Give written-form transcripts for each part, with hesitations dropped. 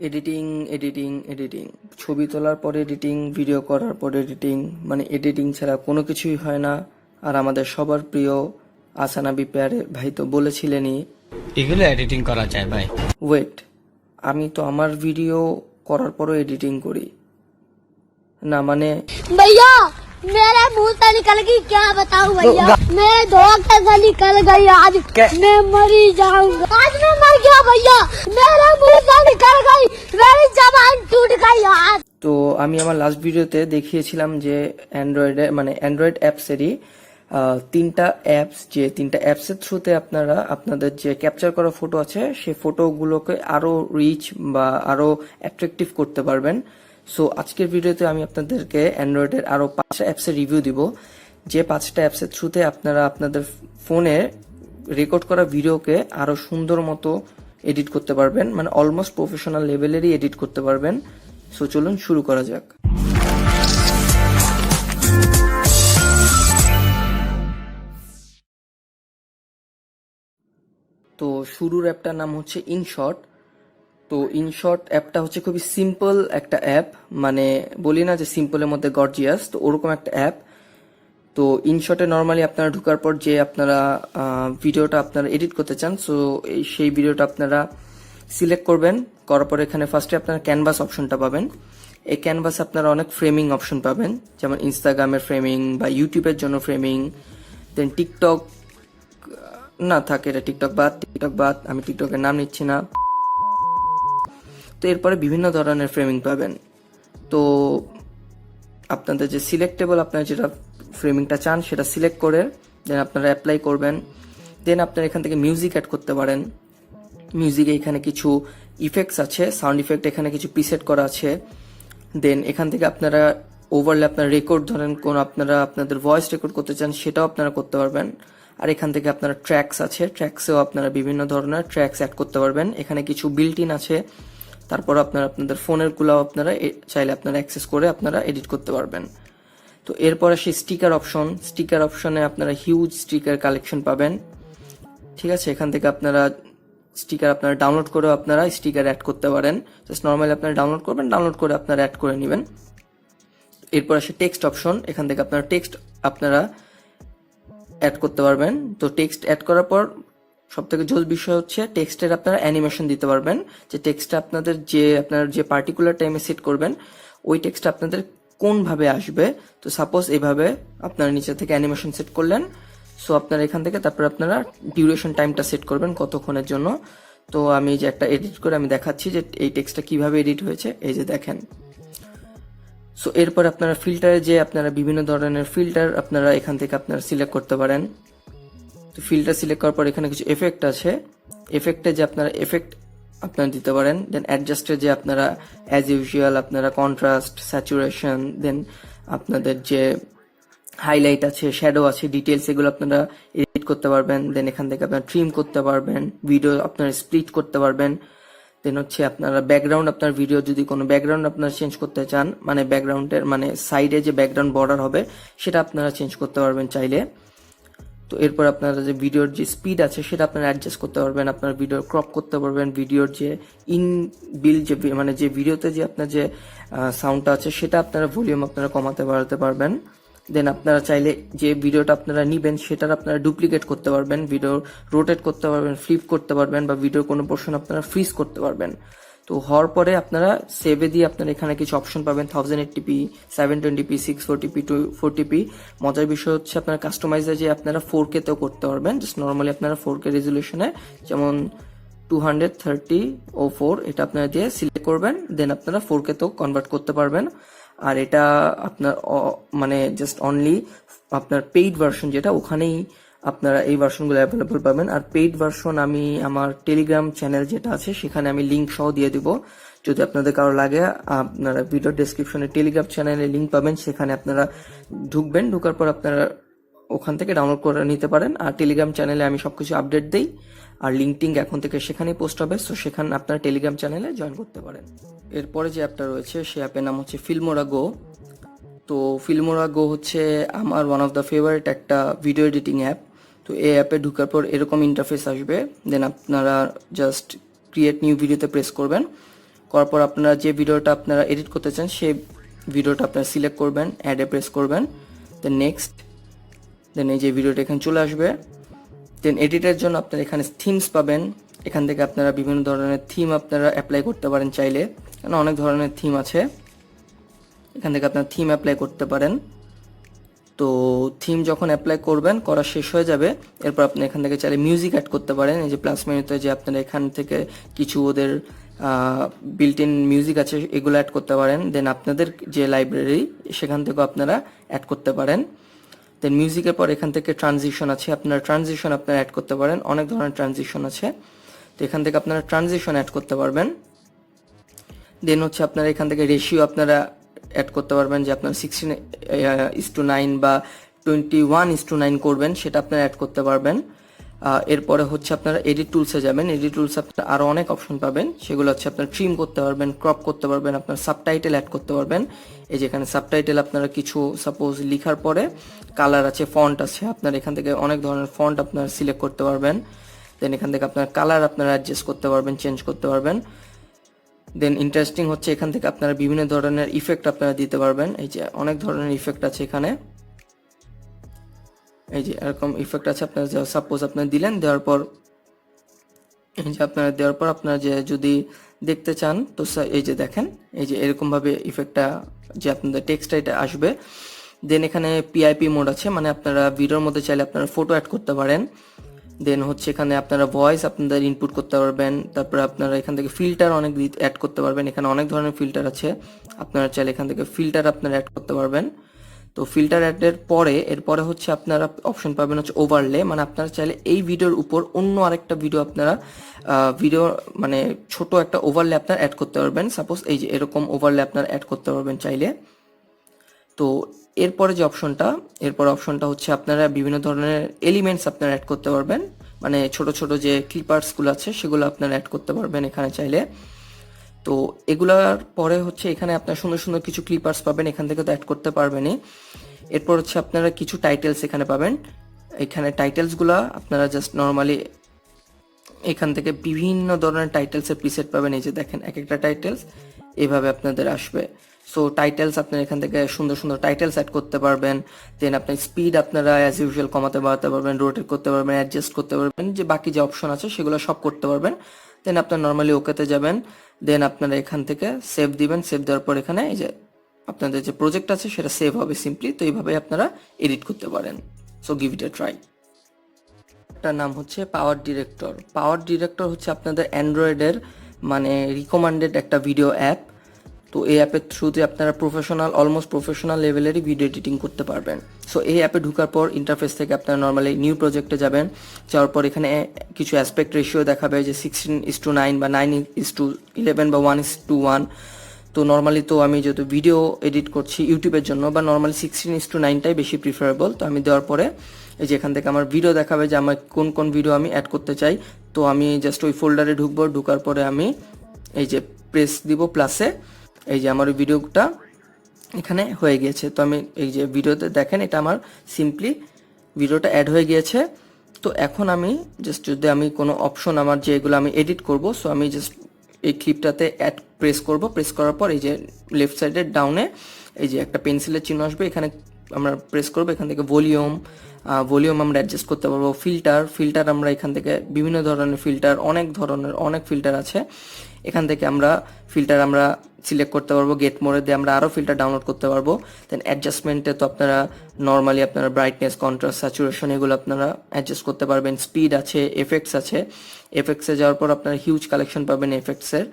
Editing editing editing, ছবি তোলার পর এডিটিং, ভিডিও করার পর এডিটিং, মানে এডিটিং ছাড়া কোনো কিছুই হয় না। আর আমাদের সবার প্রিয় আসানাবি প্যারে ভাই তো বলেছিলেনই। এগুলো এডিটিং করা যায় ভাই। ওয়েট, আমি তো আমার ভিডিও করার পরও এডিটিং করি না, মানে भैया मेरा मुंह से निकल गई, क्या बताऊं भैया। मेरे धोखे से निकल गई, आज मैं मरी जाऊंगा। आज मैं मर गया भैया, मेरा मुंह से निकल गई, मेरी जबान टूट गई आज। তো আমি আমার লাস্ট ভিডিওতে দেখিয়েছিলাম যে অ্যান্ড্রয়েডে মানে অ্যান্ড্রয়েড অ্যাপসেরই তিনটা অ্যাপসের থ্রুতে আপনারা আপনাদের যে ক্যাপচার করা ফটো আছে সেই ফটোগুলোকে আরো রিচ বা আরো অ্যাট্রাকটিভ করতে পারবেন। সো আজকের ভিডিওতে আমি আপনাদেরকে অ্যান্ড্রয়েডের আরো 5টা অ্যাপসের রিভিউ দিব, যে 5টা অ্যাপসের থ্রুতে আপনারা আপনাদের ফোনে রেকর্ড করা ভিডিওকে আরো সুন্দর মতো এডিট করতে পারবেন, মানে অলমোস্ট প্রফেশনাল লেভেলেরই এডিট করতে পারবেন। সো চলুন শুরু করা যাক। তো শুরুর অ্যাপটার নাম হচ্ছে ইনশট। তো ইনশট অ্যাপটা হচ্ছে খুবই সিম্পল একটা অ্যাপ, মানে বলি না যে সিম্পলের মধ্যে গর্জিয়াস, তো ওরকম একটা অ্যাপ। তো ইনশটে নর্মালি আপনারা ঢোকার পর যে আপনারা ভিডিওটা আপনারা এডিট করতে চান, সো সেই ভিডিওটা আপনারা সিলেক্ট করবেন। করার পর এখানে ফার্স্টে আপনারা ক্যানভাস অপশনটা পাবেন। এই ক্যানভাসে আপনারা অনেক ফ্রেমিং অপশন পাবেন, যেমন ইনস্টাগ্রামের ফ্রেমিং বা ইউটিউবের জন্য ফ্রেমিং, দেন টিকটক না থাকে, এটা টিকটক বাদ, আমি টিকটকের নাম নিচ্ছি না। তো এরপরে বিভিন্ন ধরনের ফ্রেমিং পাবেন। তো আপনাদের যে সিলেক্টেবল আপনারা যেটা ফ্রেমিংটা চান সেটা সিলেক্ট করে দেন আপনারা অ্যাপ্লাই করবেন। দেন আপনারা এখান থেকে মিউজিক অ্যাড করতে পারেন। মিউজিকে এখানে কিছু ইফেক্টস আছে, সাউন্ড ইফেক্ট এখানে কিছু প্রিসেট করা আছে। দেন এখান থেকে আপনারা ওভারলে আপনার রেকর্ড ধরেন কোন আপনারা আপনাদের ভয়েস রেকর্ড করতে চান সেটাও আপনারা করতে পারবেন। আর এখান থেকে আপনারা ট্র্যাকস আছে, ট্র্যাকসেও আপনারা বিভিন্ন ধরনের ট্র্যাকস অ্যাড করতে পারবেন। এখানে কিছু বিল্ট ইন আছে, তারপর আপনারা আপনাদের ফোনের গুলাও আপনারা চাইলে আপনারা অ্যাক্সেস করে আপনারা এডিট করতে পারবেন। তো এরপর আসে স্টিকার অপশনে আপনারা হিউজ স্টিকার কালেকশন পাবেন। ঠিক আছে, এখান থেকে আপনারা স্টিকার আপনারা ডাউনলোড করেও আপনারা স্টিকার অ্যাড করতে পারেন। জাস্ট নর্মালি আপনারা ডাউনলোড করবেন, ডাউনলোড করে আপনারা অ্যাড করে নেবেন। এরপর আসে টেক্সট অপশন, এখান থেকে আপনারা টেক্সট আপনারা অ্যাড করতে পারবেন। তো টেক্সট অ্যাড করার পর সব থেকে জোস বিষয় হচ্ছে টেক্সটের আপনারা অ্যানিমেশন দিতে পারবেন, যে টেক্সটটা আপনাদের আপনার যে পার্টিকুলার টাইমে সেট করবেন ওই টেক্সটটা আপনাদের কোন ভাবে আসবে। তো সাপোজ এইভাবে আপনারা নিচে থেকে অ্যানিমেশন সেট করলেন, সো আপনারা এখান থেকে তারপর আপনারা ডিউরেশন টাইমটা সেট করবেন কতক্ষণের জন্য। তো আমি যে একটা এডিট করে আমি দেখাচ্ছি যে এই টেক্সটটা কিভাবে এডিট হয়েছে, এই যে দেখেন। সো এরপর আপনারা ফিল্টারে যে আপনারা বিভিন্ন ধরনের ফিল্টার আপনারা এখান থেকে আপনারা সিলেক্ট করতে পারেন। তো ফিল্টার সিলেক্ট করার পর এখানে কিছু এফেক্ট আছে, এফেক্টে যে আপনারা এফেক্ট আপনারা দিতে পারেন। দেন অ্যাডজাস্টে যে আপনারা অ্যাজ ইউজুয়াল আপনারা কন্ট্রাস্ট, স্যাচুরেশন, দেন আপনাদের যে হাইলাইট আছে, শ্যাডো আছে, ডিটেলস, এগুলো আপনারা এডিট করতে পারবেন। দেন এখান থেকে আপনারা ট্রিম করতে পারবেন, ভিডিও আপনারা স্প্লিট করতে পারবেন। দেন হচ্ছে আপনারা ব্যাকগ্রাউন্ড, আপনার ভিডিও যদি কোনো ব্যাকগ্রাউন্ড আপনারা চেঞ্জ করতে চান, মানে ব্যাকগ্রাউন্ডের মানে সাইডে যে ব্যাকগ্রাউন্ড বর্ডার হবে সেটা আপনারা চেঞ্জ করতে পারবেন চাইলে। তো এরপর আপনারা যে ভিডিওর যে স্পিড আছে সেটা আপনারা অ্যাডজাস্ট করতে পারবেন, আপনার ভিডিও ক্রপ করতে পারবেন, ভিডিওর যে ইনবিল যে মানে যে ভিডিওতে যে আপনার যে সাউন্ডটা আছে সেটা আপনারা ভলিউম আপনারা কমাতে বাড়াতে পারবেন। দেন আপনারা চাইলে যে ভিডিওটা আপনারা নিবেন সেটার আপনারা ডুপ্লিকেট করতে পারবেন, ভিডিও রোটেট করতে পারবেন, ফ্লিপ করতে পারবেন, বা ভিডিওর কোনো পোর্শন আপনারা ফ্রিজ করতে পারবেন। তো হওয়ার পরে আপনারা সেভে দিয়ে আপনারা এখানে কিছু অপশন পাবেন, 1080p, 720p, 640p, 240p। মজার বিষয় হচ্ছে আপনারা কাস্টমাইজে যে আপনারা 4K তেও করতে পারবেন। জাস্ট নর্মালি আপনারা 4K রেজলিউশনে যেমন 230/4 এটা আপনারা দিয়ে সিলেক্ট করবেন, দেন আপনারা 4K তেও কনভার্ট করতে পারবেন। আর এটা আপনার মানে জাস্ট অনলি আপনার পেইড ভার্সন যেটা, ওখানেই আপনারা এই ভার্সনগুলো অ্যাভেলেবল পাবেন। আর পেইড ভার্সন আমি আমার টেলিগ্রাম চ্যানেল যেটা আছে সেখানে আমি লিঙ্ক সহ দিয়ে দিব, যদি আপনাদের কারো লাগে আপনারা ভিডিও ডেসক্রিপশনে টেলিগ্রাম চ্যানেলে লিঙ্ক পাবেন, সেখানে আপনারা ঢুকবেন, ঢুকার পর আপনারা ওখান থেকে ডাউনলোড করে নিতে পারেন। আর টেলিগ্রাম চ্যানেলে আমি সবকিছু আপডেট দিই, আর লিঙ্ক এখন থেকে সেখানেই পোস্ট হবে, সো সেখানে আপনারা টেলিগ্রাম চ্যানেলে জয়েন করতে পারেন। এরপরে যে অ্যাপটা রয়েছে সেই অ্যাপের নাম হচ্ছে ফিল্মোরা গো। তো ফিল্মোরা গো হচ্ছে আমার ওয়ান অফ দ্য ফেভারিট একটা ভিডিও এডিটিং অ্যাপ। তো এই অ্যাপে ঢোকার পর এরকম ইন্টারফেস আসবে, দেন আপনারা জাস্ট ক্রিয়েট নিউ ভিডিওতে প্রেস করবেন। করার পর আপনারা যে ভিডিওটা আপনারা এডিট করতে চান সেই ভিডিওটা আপনারা সিলেক্ট করবেন, অ্যাডে প্রেস করবেন, দেন নেক্সট, দেন এই যে ভিডিওটা এখানে চলে আসবে। দেন এডিটের জন্য আপনারা এখানে থিমস পাবেন, এখান থেকে আপনারা বিভিন্ন ধরনের থিম আপনারা অ্যাপ্লাই করতে পারেন চাইলে, কারণ অনেক ধরনের থিম আছে, এখান থেকে আপনারা থিম অ্যাপ্লাই করতে পারেন। তো থিম যখন অ্যাপ্লাই করবেন, করা শেষ হয়ে যাবে, এরপর আপনি এখান থেকে চাইলে মিউজিক অ্যাড করতে পারেন। এই যে প্লাস মেনুতে যে আপনারা এখান থেকে কিছু ওদের বিল্ট ইন মিউজিক আছে এগুলো অ্যাড করতে পারেন। দেন আপনাদের যে লাইব্রেরি সেখান থেকেও আপনারা অ্যাড করতে পারেন। দেন মিউজিকের পর এখান থেকে ট্রানজিশন আছে, আপনারা ট্রানজিশন আপনারা অ্যাড করতে পারেন, অনেক ধরনের ট্রানজিশন আছে, তো এখান থেকে আপনারা ট্রানজিশন অ্যাড করতে পারবেন। দেন হচ্ছে আপনারা এখান থেকে রেশিও আপনারা অ্যাড করতে পারবেন, যে আপনারা 16:9 বা 21:9 করবেন সেটা আপনারা অ্যাড করতে পারবেন। এরপরে হচ্ছে আপনারা এডিট টুলসে যাবেন, এডিট টুলসে আপনারা আরও অনেক অপশন পাবেন, সেগুলো হচ্ছে আপনারা ট্রিম করতে পারবেন, ক্রপ করতে পারবেন, আপনার সাবটাইটেল অ্যাড করতে পারবেন। এই যে এখানে সাবটাইটেল আপনারা কিছু সাপোজ লিখার পরে কালার আছে, ফন্ট আছে, আপনারা এখান থেকে অনেক ধরনের ফন্ট আপনারা সিলেক্ট করতে পারবেন। দেন এখান থেকে আপনার কালার আপনারা অ্যাডজাস্ট করতে পারবেন, চেঞ্জ করতে পারবেন। দেন ইন্টারেস্টিং হচ্ছে এখান থেকে আপনারা বিভিন্ন ধরনের ইফেক্ট আপনারা দিতে পারবেন, এই যে অনেক ধরনের ইফেক্ট আছে এখানে, এই যে এরকম ইফেক্ট আছে, আপনারা সাপোজ আপনারা দিলেন, দেওয়ার পর এই যে আপনারা দেওয়ার পর আপনারা যে যদি দেখতে চান তো এই যে দেখেন, এই যে এরকম ভাবে ইফেক্টটা যে আপনাদের টেক্সটটা এটা আসবে। দেন এখানে পিআইপি মোড আছে, মানে আপনারা ভিডিওর মধ্যে চাইলে আপনারা ফটো অ্যাড করতে পারেন। দেন হচ্ছে এখানে আপনারা ভয়েস আপনাদের ইনপুট করতে পারবেন, তারপরে আপনারা এখান থেকে ফিল্টার অনেক অ্যাড করতে পারবেন, এখানে অনেক ধরনের ফিল্টার আছে, আপনারা চাইলে এখান থেকে ফিল্টার আপনারা অ্যাড করতে পারবেন। তো ফিল্টার অ্যাডের পরে এরপরে হচ্ছে আপনারা অপশন পাবেন হচ্ছে ওভারলে, মানে আপনারা চাইলে এই ভিডিওর উপর অন্য আরেকটা ভিডিও আপনারা ভিডিও মানে ছোট একটা ওভারলে আপনারা অ্যাড করতে পারবেন, সাপোজ এই যে এরকম ওভারলে আপনারা অ্যাড করতে পারবেন চাইলে। তো এরপরে যে অপশনটা হচ্ছে আপনারা বিভিন্ন ধরনের এলিমেন্টস আপনারা অ্যাড করতে পারবেন, মানে ছোট ছোট যে ক্লিপার্সগুলো আছে সেগুলো আপনারা অ্যাড করতে পারবেন এখানে চাইলে। তো এগুলার পরে হচ্ছে এখানে আপনার সুন্দর সুন্দর কিছু ক্লিপার্স পাবেন, এখান থেকে তো অ্যাড করতে পারবেনই। এরপর হচ্ছে আপনারা কিছু টাইটেলস এখানে পাবেন, এখানে টাইটেলসগুলো আপনারা জাস্ট নর্মালি এখান থেকে বিভিন্ন ধরনের টাইটেলসের প্রিসেট পাবেন, এই যে দেখেন এক একটা টাইটেলস এইভাবে আপনাদের আসবে। সো টাইটেলস আপনারা এখান থেকে সুন্দর সুন্দর টাইটেলস অ্যাড করতে পারবেন। দেন আপনার স্পিড আপনারা অ্যাজ ইউজুয়াল কমাতে বাড়াতে পারবেন, রোটেট করতে পারবেন, অ্যাডজাস্ট করতে পারবেন, যে বাকি যে অপশন আছে সেগুলো সব করতে পারবেন। দেন আপনার নর্মালি ওকেতে যাবেন, দেন আপনারা এখান থেকে সেভ দিবেন, সেভ দেওয়ার পর এখানে এই যে আপনাদের যে প্রজেক্ট আছে সেটা সেভ হবে সিম্পলি। তো এইভাবে আপনারা এডিট করতে পারেন। So give it A try. এটার নাম হচ্ছে পাওয়ার ডিরেক্টর। পাওয়ার ডিরেক্টর হচ্ছে আপনাদের অ্যান্ড্রয়েডের মানে রিকমেন্ডেড একটা ভিডিও অ্যাপ। তো এই অ্যাপের থ্রুতে আপনারা অলমোস্ট প্রফেশনাল লেভেলেরই ভিডিও এডিটিং করতে পারবেন। সো এই অ্যাপে ঢোকার পর ইন্টারফেস থেকে আপনারা নর্মালি নিউ প্রজেক্টে যাবেন, যাওয়ার পর এখানে কিছু অ্যাসপেক্ট রেশিও দেখাবে, যে 16:9 বা 9:11 বা 1:1। তো নর্মালি তো আমি যেহেতু ভিডিও এডিট করছি ইউটিউবের জন্য, বা নর্মালি 16:9টাই বেশি প্রিফারেবল। তো আমি দেওয়ার পরে এই যে এখান থেকে আমার ভিডিও দেখাবে যে আমার কোন কোন ভিডিও আমি অ্যাড করতে চাই। তো আমি জাস্ট ওই ফোল্ডারে ঢুকবো, ঢুকার পরে আমি এই যে প্রেস দিব প্লাসে, এই যে আমার ওই ভিডিওটা এখানে হয়ে গিয়েছে। তো আমি এই যে ভিডিওতে দেখেন এটা আমার সিম্পলি ভিডিওটা অ্যাড হয়ে গিয়েছে। তো এখন আমি জাস্ট যদি আমি কোনো অপশন আমার যেগুলো আমি এডিট করব, সো আমি জাস্ট এই ক্লিপটাতে অ্যাড প্রেস করব, প্রেস করার পর এই যে লেফট সাইডের ডাউনে এই যে একটা পেন্সিলের চিহ্ন আসবে, এখানে আমরা প্রেস করব, এখান থেকে ভলিউম আমরা অ্যাডজাস্ট করতে পারবো। ফিল্টার আমরা এখান থেকে বিভিন্ন ধরনের অনেক ফিল্টার আছে, এখান থেকে আমরা ফিল্টার আমরা সিলেক্ট করতে পারবো। গেট মোডে দিয়ে আমরা আরও ফিল্টার ডাউনলোড করতে পারবো। দেন অ্যাডজাস্টমেন্টে তো আপনারা নর্মালি আপনারা ব্রাইটনেস, কন্ট্রাস্ট, স্যাচুরেশন এগুলো আপনারা অ্যাডজাস্ট করতে পারবেন। স্পিড আছে, এফেক্টস আছে, এফেক্টসে যাওয়ার পর আপনারা হিউজ কালেকশন পাবেন এফেক্টসের।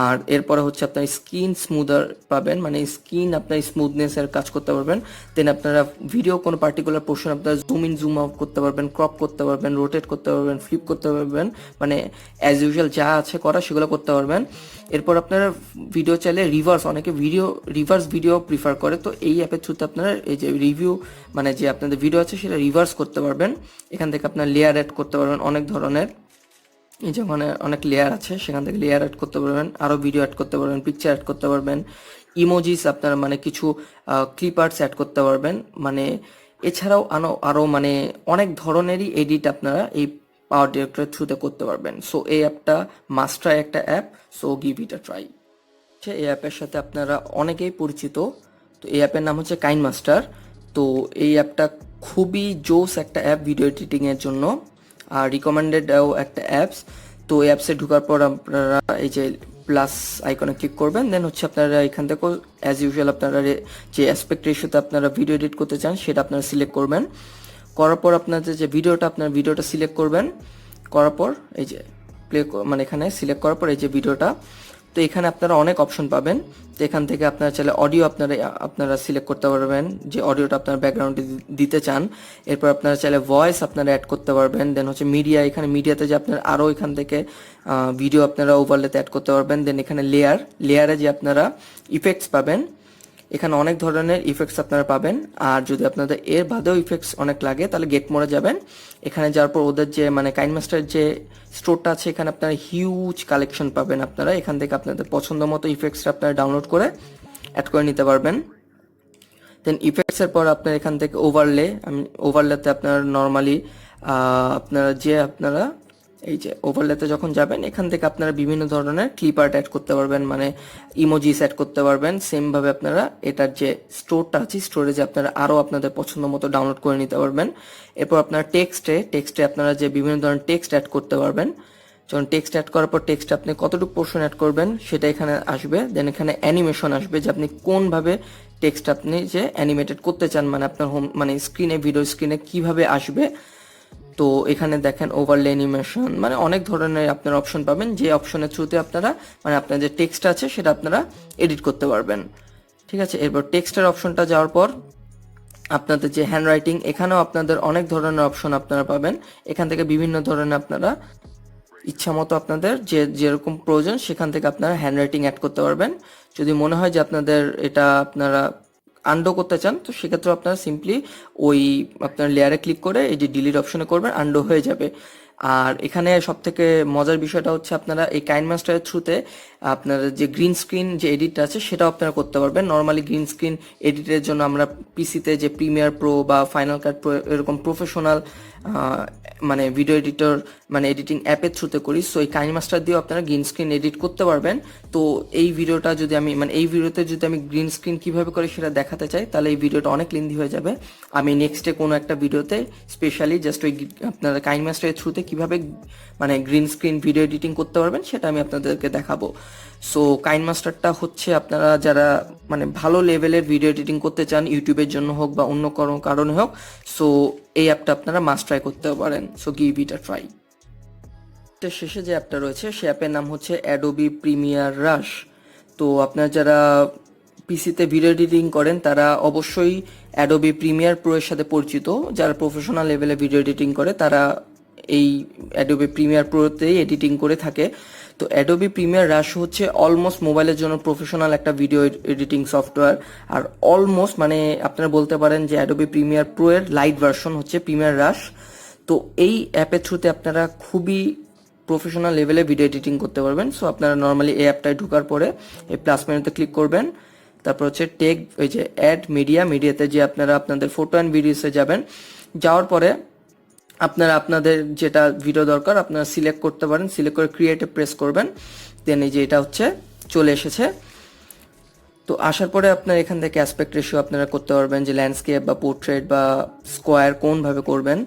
আর এরপরে হচ্ছে আপনার স্কিন স্মুদার পাবেন, মানে স্কিন আপনার স্মুথনেসের কাজ করতে পারবেন। দেন আপনারা ভিডিও কোনো পার্টিকুলার পোর্শন আপনারা জুম ইন জুম আউট করতে পারবেন, ক্রপ করতে পারবেন, রোটেট করতে পারবেন, ফ্লিপ করতে পারবেন, মানে অ্যাজ ইউজুয়াল যা আছে করা সেগুলো করতে পারবেন। এরপর আপনারা ভিডিও চাইলে অনেকে রিভার্স ভিডিও প্রিফার করে। তো এই অ্যাপের থ্রুতে আপনারা এই যে রিভিউ মানে যে আপনাদের ভিডিও আছে সেটা রিভার্স করতে পারবেন। এখান থেকে আপনার লেয়ার অ্যাড করতে পারবেন অনেক ধরনের, এই যে অনেক লেয়ার আছে সেখান থেকে লেয়ার অ্যাড করতে পারবেন, আরও ভিডিও অ্যাড করতে পারবেন, পিকচার অ্যাড করতে পারবেন, ইমোজিস আপনারা মানে কিছু ক্লিপার্স অ্যাড করতে পারবেন। মানে এছাড়াও আরও মানে অনেক ধরনেরই এডিট আপনারা এই পাওয়ার ডিরেক্টরের থ্রুতে করতে পারবেন। সো এই অ্যাপটা মাস্ট ট্রাই একটা app, so give it a try. এই অ্যাপের সাথে আপনারা অনেকেই পরিচিত, তো এই অ্যাপের নাম হচ্ছে কাইনমাস্টার। তো এই অ্যাপটা খুবই জোস একটা অ্যাপ ভিডিও এডিটিংয়ের জন্য, আর রিকমেন্ডেডও একটা অ্যাপস। তো এই অ্যাপসে ঢোকার পর আপনারা এই যে প্লাস আইকনে ক্লিক করবেন, দেন হচ্ছে আপনারা এখান থেকে অ্যাজ ইউজুয়াল আপনারা যে অ্যাসপেক্ট রেশিওতে আপনারা ভিডিও এডিট করতে চান সেটা আপনারা সিলেক্ট করবেন। করার পর আপনাদের যে ভিডিওটা সিলেক্ট করবেন, করার পর এই যে মানে এখানে সিলেক্ট করার পর এই যে ভিডিওটা, তো এখানে আপনারা অনেক অপশন পাবেন। তো এখান থেকে আপনারা চাইলে অডিও আপনারা সিলেক্ট করতে পারবেন যে অডিওটা আপনারা ব্যাকগ্রাউন্ডে দিতে চান। এরপর আপনারা চাইলে ভয়েস আপনারা অ্যাড করতে পারবেন। দেন হচ্ছে মিডিয়া, এখানে মিডিয়াতে যে আপনারা আরও এখান থেকে ভিডিও আপনারা ওভারলেতে অ্যাড করতে পারবেন। দেন এখানে লেয়ারে যে আপনারা ইফেক্টস পাবেন, এখানে অনেক ধরনের ইফেক্টস আপনারা পাবেন। আর যদি আপনাদের এর বাদেও ইফেক্টস অনেক লাগে তাহলে গেট মোডে যাবেন। এখানে যাওয়ার পর ওদের যে মানে কাইনমাস্টার যে স্টোরটা আছে, এখানে আপনারা হিউজ কালেকশন পাবেন। আপনারা এখান থেকে আপনাদের পছন্দ মতো ইফেক্টস আপনারা ডাউনলোড করে অ্যাড করে নিতে পারবেন। দেন ইফেক্টসের পর আপনার এখান থেকে ওভারলেতে আপনারা নর্মালি আপনারা এই যে ওভারলেতে যখন যাবেন, এখান থেকে আপনারা বিভিন্ন ধরনের ক্লিপ আর্ট অ্যাড করতে পারবেন, মানে ইমোজিস অ্যাড করতে পারবেন। সেম ভাবে আপনারা এটার যে স্টোরটা আছে, স্টোরেজে আপনারা আরও আপনাদের পছন্দ মতো ডাউনলোড করে নিতে পারবেন। এরপর আপনারা টেক্সটে আপনারা যে বিভিন্ন ধরনের টেক্সট অ্যাড করতে পারবেন। যখন টেক্সট অ্যাড করার পর টেক্সটে আপনি কতটুকু পোর্শন অ্যাড করবেন সেটা এখানে আসবে। দেন এখানে অ্যানিমেশন আসবে, যে আপনি কোনভাবে টেক্সট আপনি যে অ্যানিমেটেড করতে চান, মানে আপনার মানে ভিডিও স্ক্রিনে কিভাবে আসবে। তো এখানে দেখেন ওভারলে অ্যানিমেশন, মানে অনেক ধরনের আপনার অপশন পাবেন, যে অপশনের থ্রুতে আপনারা মানে আপনার যে টেক্সট আছে সেটা আপনারা এডিট করতে পারবেন। ঠিক আছে, এরপর টেক্সটের অপশনটা যাওয়ার পর আপনাদের যে হ্যান্ড রাইটিং, এখানেও আপনাদের অনেক ধরনের অপশন আপনারা পাবেন। এখান থেকে বিভিন্ন ধরনের আপনারা ইচ্ছা মতো আপনাদের যেরকম প্রয়োজন সেখান থেকে আপনারা হ্যান্ড রাইটিং অ্যাড করতে পারবেন। যদি মনে হয় যে আপনাদের এটা আপনারা আন্ডো করতে চান, তো সেক্ষেত্রে আপনারা সিম্পলি ওই আপনার লেয়ারে ক্লিক করে এই যে ডিলিট অপশনে করবেন, আন্ডো হয়ে যাবে। আর এখানে সব থেকে মজার বিষয়টা হচ্ছে আপনারা এই কাইনমাস্টারের থ্রুতে আপনারা যে গ্রিন স্ক্রিন যে এডিটটা আছে সেটাও আপনারা করতে পারবেন। নর্মালি গ্রিন স্ক্রিন এডিটের জন্য আমরা পিসিতে যে প্রিমিয়ার প্রো বা ফাইনাল কাট প্রো এরকম প্রফেশনাল মানে ভিডিও এডিটর মানে এডিটিং অ্যাপের থ্রুতে করি। সো এই কাইনমাস্টার দিয়েও আপনারা গ্রিন স্ক্রিন এডিট করতে পারবেন। তো এই ভিডিওটা যদি আমি এই ভিডিওতে যদি আমি গ্রিন স্ক্রিন কিভাবে করে সেটা দেখাতে চাই, তাহলে এই ভিডিওটা অনেক লেন্দি হয়ে যাবে। আমি নেক্সটে কোনো একটা ভিডিওতে স্পেশালি জাস্ট ওই আপনারা কাইনমাস্টারের থ্রুতে কিভাবে মানে গ্রিন স্ক্রিন ভিডিও এডিটিং করতে পারবেন সেটা আমি আপনাদেরকে দেখাবো। সো কাইনমাস্টারটা হচ্ছে আপনারা যারা মানে ভালো লেভেলের ভিডিও এডিটিং করতে চান, ইউটিউবের জন্য হোক বা অন্য কোনো কারণে হোক, সো এই অ্যাপটা আপনারা মাস্ট ট্রাই করতে পারেন। So give it a try. শেষে যে অ্যাপটা রয়েছে সে অ্যাপের নাম হচ্ছে অ্যাডোবি প্রিমিয়ার রাশ। তো আপনারা যারা পিসিতে ভিডিও এডিটিং করেন তারা অবশ্যই অ্যাডোবি প্রিমিয়ার প্রো এর সাথে পরিচিত। যারা প্রফেশনাল লেভেলে ভিডিও এডিটিং করে তারা এই অ্যাডোবি প্রিমিয়ার প্রোতেই এডিটিং করে থাকে। তো অ্যাডোবি প্রিমিয়ার রাশ হচ্ছে অলমোস্ট মোবাইলের জন্য প্রফেশনাল একটা ভিডিও এডিটিং সফটওয়্যার। আর অলমোস্ট মানে আপনারা বলতে পারেন যে অ্যাডোবি প্রিমিয়ার প্রো এর লাইট ভার্সন হচ্ছে প্রিমিয়ার রাশ। তো এই অ্যাপের থ্রুতে আপনারা খুবই প্রফেশনাল লেভেলে ভিডিও এডিটিং করতে পারবেন। সো আপনারা নর্মালি এই অ্যাপটায় ঢোকার পরে এই প্লাস মেনুতে ক্লিক করবেন, তারপর হচ্ছে ওই যে অ্যাড মিডিয়াতে যে আপনারা আপনাদের ফটো অ্যান্ড ভিডিওসে যাবেন। যাওয়ার পরে আপনারা আপনাদের যেটা ভিডিও দরকার আপনারা সিলেক্ট করতে পারেন, সিলেক্ট করে ক্রিয়েটে প্রেস করবেন। দেন এই যে এটা হচ্ছে চলে এসেছে। তো আসার পরে আপনার এখান থেকে অ্যাসপেক্ট রেশিও আপনারা করতে পারবেন, যে ল্যান্ডস্কেপ বা পোর্ট্রেট বা স্কোয়ার কোনভাবে করবেন।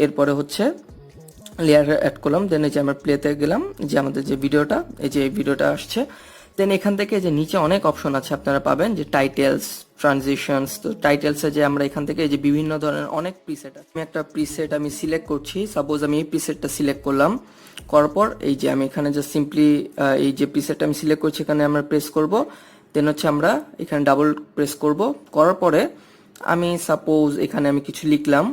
এরপরে হচ্ছে লেয়ার অ্যাড করলাম, দেন এই যে আমরা প্লেতে গেলাম, যে আমাদের যে ভিডিওটা এই যে ভিডিওটা আসছে। দেন এখান থেকে যে নিচে অনেক অপশন আছে আপনারা পাবেন, যে টাইটেলস, ট্রানজিশনস। তো টাইটেলসে যে আমরা এখান থেকে যে বিভিন্ন ধরনের অনেক প্রিসেট আছে, আমি একটা প্রিসেট আমি সিলেক্ট করছি। সাপোজ আমি এই প্রিসেটটা সিলেক্ট করলাম, করার পর এই যে আমি এখানে জাস্ট সিম্পলি এই যে প্রিসেটটা আমি সিলেক্ট করছি এখানে আমরা প্রেস করব। দেন হচ্ছে আমরা এখানে ডাবল প্রেস করব, করার পরে আমি সাপোজ এখানে আমি কিছু লিখলাম,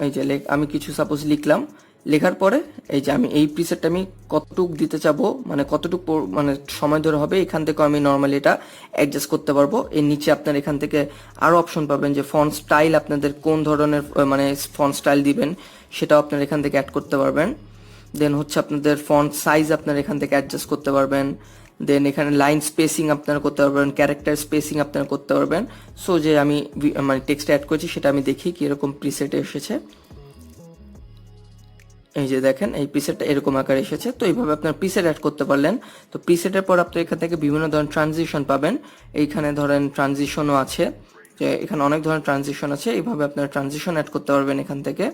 এই যে আমি কিছু সাপোজ লিখলাম, লেখার পরে এই যে আমি এই প্রিসেটটা আমি কতটুক দিতে চাবো, মানে কতটুক মানে সময় ধরে হবে, এখান থেকে আমি নর্মালি এটা অ্যাডজাস্ট করতে পারবো। এর নিচে আপনার এখান থেকে আরো অপশন পাবেন, যে ফন্ট স্টাইল আপনাদের কোন ধরনের মানে ফন্ট স্টাইল দিবেন সেটাও আপনারা এখান থেকে অ্যাড করতে পারবেন। দেন হচ্ছে আপনাদের ফন্ট সাইজ আপনারা এখান থেকে অ্যাডজাস্ট করতে পারবেন। দেন এখানে লাইন স্পেসিং আপনারা করতে পারবেন, ক্যারেক্টার স্পেসিং আপনারা করতে পারবেন। সো যে আমি মানে টেক্সট অ্যাড করেছি সেটা আমি দেখি কি এরকম প্রিসেটে এসেছে। এই যে দেখেন এই প্রিসেটটা এরকম আকারে এসেছে। তো এইভাবে আপনার প্রিসেট অ্যাড করতে পারলেন। তো প্রিসেটের পর আপনি এখান থেকে বিভিন্ন ধরনের ট্রানজিশন পাবেন। এইখানে ধরেন ট্রানজিশনও আছে, যে এখানে অনেক ধরনের ট্রানজিশন আছে, এইভাবে আপনারা ট্রানজিশন অ্যাড করতে পারবেন এখান থেকে।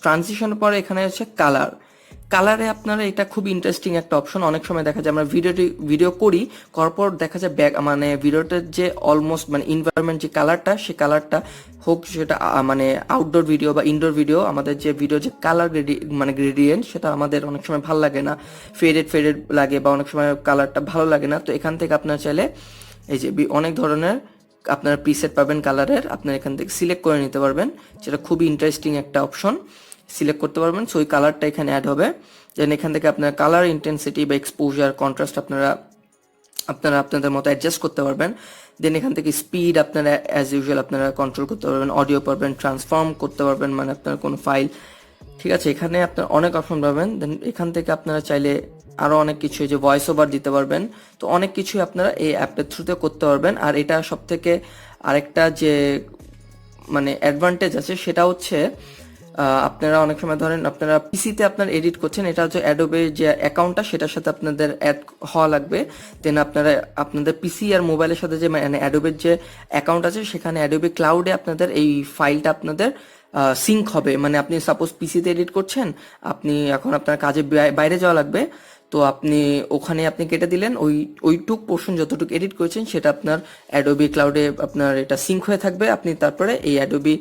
ট্রানজিশনের পরে এখানে হচ্ছে কালার। কালারে আপনারা এটা খুব ইন্টারেস্টিং একটা অপশন। অনেক সময় দেখা যায় আমরা ভিডিও করি, করার পর দেখা যায় মানে ভিডিওটার যে অলমোস্ট মানে ইনভায়রনমেন্ট যে কালারটা, সে কালারটা হোক সেটা মানে আউটডোর ভিডিও বা ইনডোর ভিডিও, আমাদের যে ভিডিও যে কালার মানে গ্রেডিয়েন্ট, সেটা আমাদের অনেক সময় ভালো লাগে না, ফেডেড লাগে, বা অনেক সময় কালারটা ভালো লাগে না। তো এখান থেকে আপনারা চাইলে এই যে অনেক ধরনের আপনারা প্রিসেট পাবেন কালারের, আপনারা এখান থেকে সিলেক্ট করে নিতে পারবেন, যেটা খুবই ইন্টারেস্টিং একটা অপশন। সিলেক্ট করতে পারবেন, সো ওই কালারটা এখানে অ্যাড হবে। দেন এখান থেকে আপনার কালার ইন্টেন্সিটি বা এক্সপোজার কন্ট্রাস্ট আপনারা আপনাদের মতো অ্যাডজাস্ট করতে পারবেন। দেন এখান থেকে স্পিড আপনারা অ্যাজ ইউজুয়াল আপনারা কন্ট্রোল করতে পারবেন। অডিও পারবেন, ট্রান্সফর্ম করতে পারবেন, মানে আপনার কোনো ফাইল, ঠিক আছে, এখানে আপনার অনেক অপশন পাবেন। দেন এখান থেকে আপনারা চাইলে আরো অনেক কিছু, যে ভয়েস ওভার দিতে পারবেন। তো অনেক কিছুই আপনারা এই অ্যাপের থ্রুতে করতে পারবেন। আর এটা সব থেকে আরেকটা যে মানে অ্যাডভান্টেজ আছে, সেটা হচ্ছে আপনারা অনেক সময় ধরেন আপনারা পিসিতে আপনার এডিট করছেন, এটা হচ্ছে অ্যাডোবে যে অ্যাকাউন্টটা, সেটার সাথে আপনাদের অ্যাড হওয়া লাগবে। দেন আপনারা আপনাদের পিসি আর মোবাইলের সাথে যে মানে অ্যাডোবের যে অ্যাকাউন্ট আছে, সেখানে অ্যাডোবে ক্লাউডে আপনাদের এই ফাইলটা আপনাদের সিঙ্ক হবে। মানে আপনি সাপোজ পিসিতে এডিট করছেন, আপনি এখন আপনার কাজে বাইরে যাওয়া লাগবে, তো আপনি ওখানে আপনি কেটে দিলেন, ওইটুক পোর্শন যতটুকু এডিট করেছেন সেটা আপনার অ্যাডোবি ক্লাউডে আপনার এটা সিঙ্ক হয়ে থাকবে। আপনি তারপরে এই অ্যাডোবি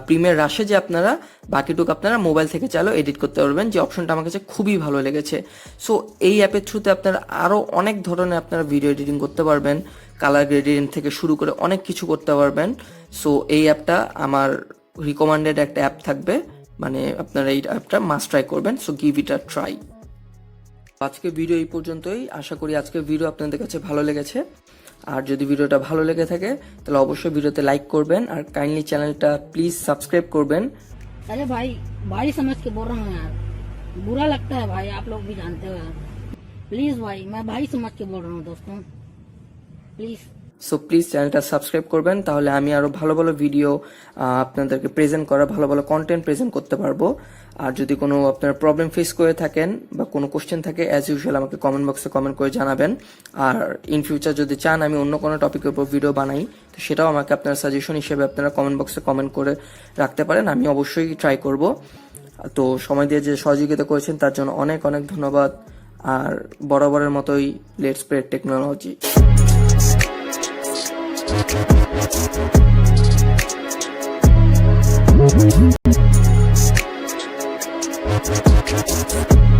প্রিমিয়ার রাশে যে আপনারা বাকিটুক আপনারা মোবাইল থেকে চাইলেও এডিট করতে পারবেন, যে অপশনটা আমার কাছে খুবই ভালো লেগেছে। সো এই অ্যাপের থ্রুতে আপনারা আরও অনেক ধরনের আপনারা ভিডিও এডিটিং করতে পারবেন, কালার গ্রেডিয়েন্ট থেকে শুরু করে অনেক কিছু করতে পারবেন। সো এই অ্যাপটা আমার রিকমেন্ডেড একটা অ্যাপ থাকবে, মানে আপনারা এই অ্যাপটা মাস্ট ট্রাই করবেন। So give it a try. আজকে ভিডিও এই পর্যন্তই। আশা করি আজকের ভিডিও আপনাদের কাছে ভালো লেগেছে। আর যদি ভিডিওটা ভালো লেগে থাকে তাহলে অবশ্যই ভিডিওতে লাইক করবেন, আর কাইন্ডলি চ্যানেলটা প্লিজ সাবস্ক্রাইব করবেন। अरे भाई भाई समझ के बोल रहा हूँ यार, बुरा लगता है भाई, आप लोग भी जानते हो यार। प्लीज भाई, मैं भाई समझ के बोल रहा हूँ दोस्तों, प्लीज। সো প্লিজ চ্যানেলটা সাবস্ক্রাইব করবেন, তাহলে আমি আরো ভালো ভালো ভিডিও আপনাদেরকে প্রেজেন্ট করা, ভালো ভালো কন্টেন্ট প্রেজেন্ট করতে পারবো। আর যদি কোনো আপনার প্রবলেম ফেস করে থাকেন বা কোনো কোশ্চেন থাকে, অ্যাজ ইউজুয়াল আমাকে কমেন্ট বক্সে কমেন্ট করে জানাবেন। আর ইন ফিউচার যদি চান আমি অন্য কোনো টপিকের উপর ভিডিও বানাই, তো সেটাও আমাকে আপনার সাজেশন হিসেবে আপনারা কমেন্ট বক্সে কমেন্ট করে রাখতে পারেন, আমি অবশ্যই ট্রাই করব। তো সময় দিয়ে যে সহযোগিতা করেছেন তার জন্য অনেক অনেক ধন্যবাদ। আর বরাবরের মতোই let's spread technology. We'll be right back.